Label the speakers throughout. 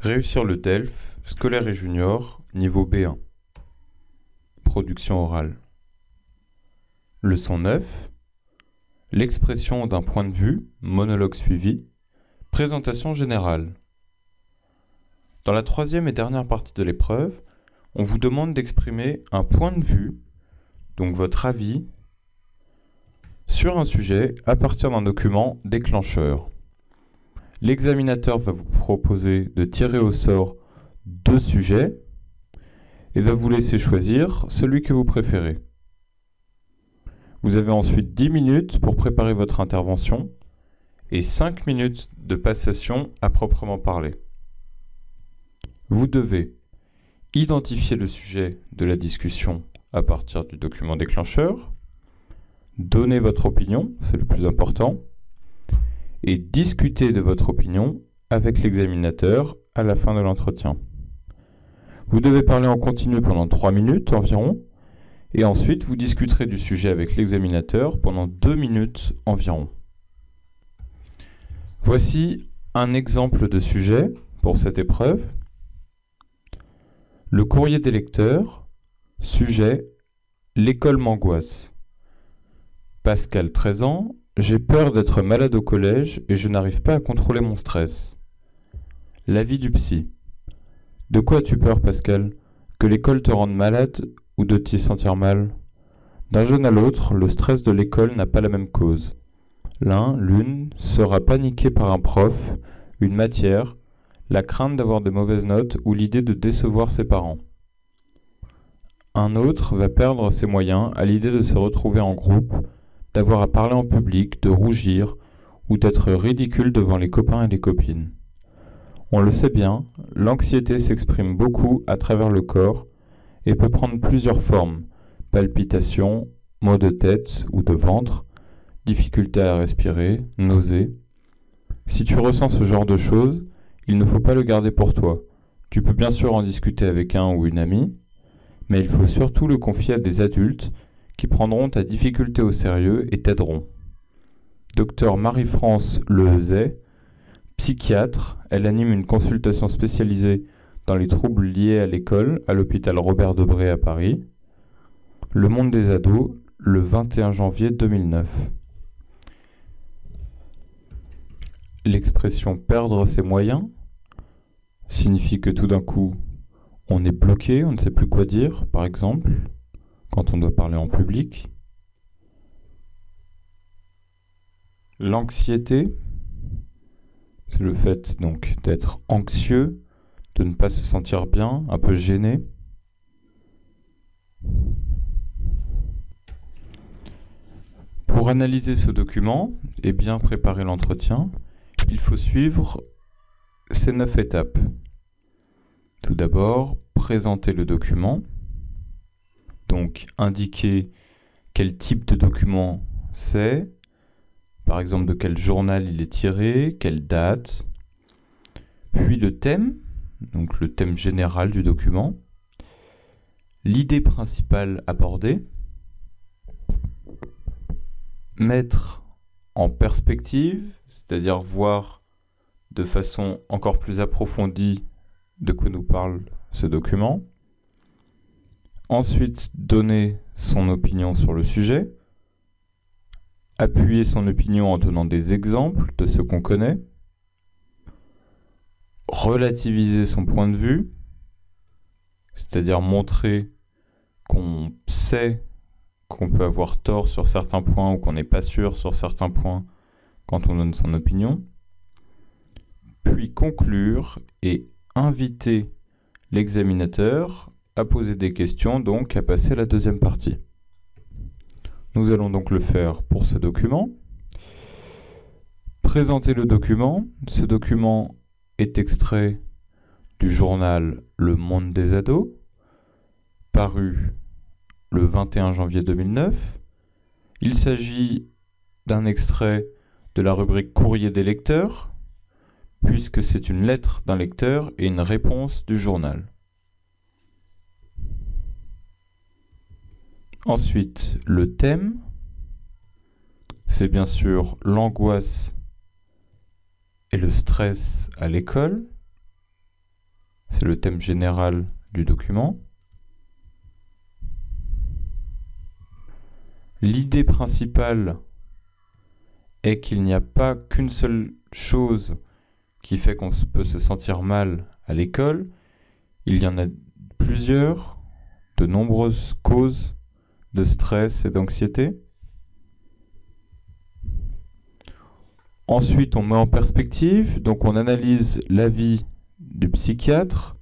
Speaker 1: Réussir le DELF, scolaire et junior, niveau B1. Production orale. Leçon 9. L'expression d'un point de vue, monologue suivi. Présentation générale. Dans la troisième et dernière partie de l'épreuve, on vous demande d'exprimer un point de vue, donc votre avis, sur un sujet à partir d'un document déclencheur. L'examinateur va vous proposer de tirer au sort 2 sujets et va vous laisser choisir celui que vous préférez. Vous avez ensuite 10 minutes pour préparer votre intervention et 5 minutes de passation à proprement parler. Vous devez identifier le sujet de la discussion à partir du document déclencheur, donner votre opinion, c'est le plus important, et discuter de votre opinion avec l'examinateur à la fin de l'entretien. Vous devez parler en continu pendant 3 minutes environ, et ensuite vous discuterez du sujet avec l'examinateur pendant 2 minutes environ. Voici un exemple de sujet pour cette épreuve. Le courrier des lecteurs, sujet « L'école m'angoisse ». Pascal, 13 ans, j'ai peur d'être malade au collège et je n'arrive pas à contrôler mon stress. L'avis du psy. De quoi as-tu peur, Pascal? Que l'école te rende malade ou de t'y sentir mal? D'un jeune à l'autre, le stress de l'école n'a pas la même cause. L'une sera paniqué par un prof, une matière, la crainte d'avoir de mauvaises notes ou l'idée de décevoir ses parents. Un autre va perdre ses moyens à l'idée de se retrouver en groupe, d'avoir à parler en public, de rougir ou d'être ridicule devant les copains et les copines. On le sait bien, l'anxiété s'exprime beaucoup à travers le corps et peut prendre plusieurs formes: palpitations, maux de tête ou de ventre, difficulté à respirer, nausées. Si tu ressens ce genre de choses, il ne faut pas le garder pour toi. Tu peux bien sûr en discuter avec un ou une amie, mais il faut surtout le confier à des adultes qui prendront ta difficulté au sérieux et t'aideront. Docteur Marie-France Lehezet, psychiatre, elle anime une consultation spécialisée dans les troubles liés à l'école à l'hôpital Robert Debré à Paris. Le Monde des ados, le 21 janvier 2009. L'expression « perdre ses moyens » signifie que tout d'un coup, on est bloqué, on ne sait plus quoi dire, par exemple, quand on doit parler en public. L'anxiété, c'est le fait donc d'être anxieux, de ne pas se sentir bien, un peu gêné. Pour analyser ce document et bien préparer l'entretien, il faut suivre ces 9 étapes. Tout d'abord, présenter le document, donc indiquer quel type de document c'est, par exemple de quel journal il est tiré, quelle date, puis le thème, donc le thème général du document, l'idée principale abordée, mettre en perspective, c'est-à-dire voir de façon encore plus approfondie de quoi nous parle ce document. Ensuite, donner son opinion sur le sujet. Appuyer son opinion en donnant des exemples de ce qu'on connaît. Relativiser son point de vue, c'est-à-dire montrer qu'on sait qu'on peut avoir tort sur certains points ou qu'on n'est pas sûr sur certains points quand on donne son opinion. Puis conclure et inviter l'examinateur à poser des questions, donc à passer à la deuxième partie. Nous allons donc le faire pour ce document. Présenter le document. Ce document est extrait du journal Le Monde des ados, paru le 21 janvier 2009. Il s'agit d'un extrait de la rubrique Courrier des lecteurs, puisque c'est une lettre d'un lecteur et une réponse du journal. Ensuite, le thème, c'est bien sûr l'angoisse et le stress à l'école. c'est le thème général du document. L'idée principale est qu'il n'y a pas qu'une seule chose qui fait qu'on peut se sentir mal à l'école. Il y en a plusieurs, de nombreuses causes de stress et d'anxiété. Ensuite, on met en perspective, donc on analyse l'avis du psychiatre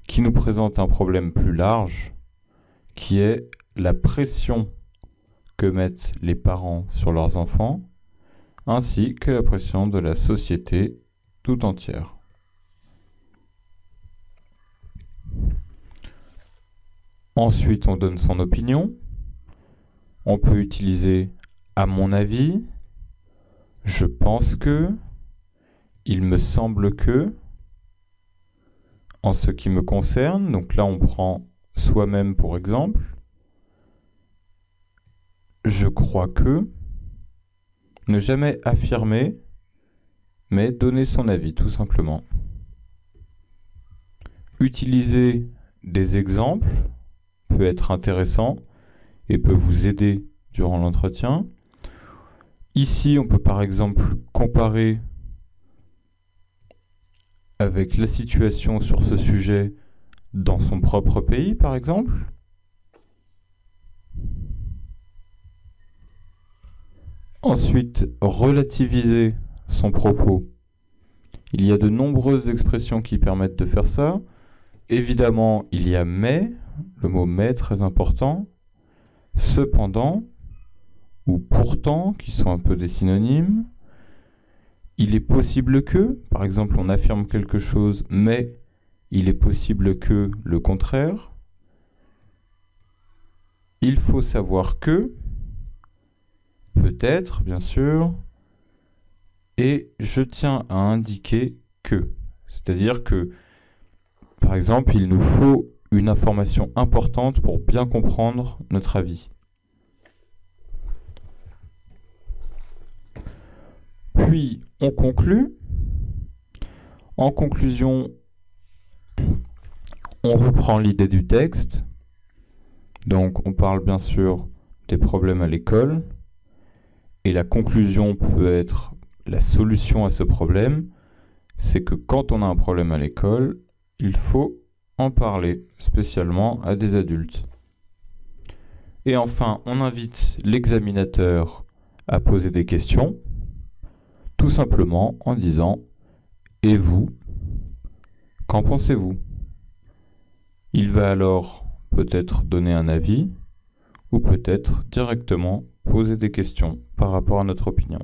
Speaker 1: qui nous présente un problème plus large, qui est la pression que mettent les parents sur leurs enfants, ainsi que la pression de la société tout entière. Ensuite, on donne son opinion. On peut utiliser « à mon avis »,« je pense que »,« il me semble que », en ce qui me concerne. Donc là, on prend soi-même pour exemple. Je crois que. Ne jamais affirmer, mais donner son avis, tout simplement. Utiliser des exemples peut être intéressant et peut vous aider durant l'entretien. Ici, on peut par exemple comparer avec la situation sur ce sujet dans son propre pays, par exemple. Ensuite, relativiser son propos. Il y a de nombreuses expressions qui permettent de faire ça. Évidemment, il y a « mais », le mot « mais » très important, « cependant » ou « pourtant » qui sont un peu des synonymes. Il est possible que, par exemple, on affirme quelque chose, mais il est possible que le contraire. Il faut savoir que, peut-être, bien sûr, et je tiens à indiquer que. C'est-à-dire que, par exemple, il nous faut une information importante pour bien comprendre notre avis. Puis, on conclut. En conclusion, on reprend l'idée du texte. Donc, on parle bien sûr des problèmes à l'école. Et la conclusion peut être la solution à ce problème. C'est que quand on a un problème à l'école, il faut en parler, spécialement à des adultes. Et enfin, on invite l'examinateur à poser des questions. Tout simplement en disant « Et vous, qu'en pensez-vous » Il va alors peut-être donner un avis ou peut-être directement poser des questions par rapport à notre opinion.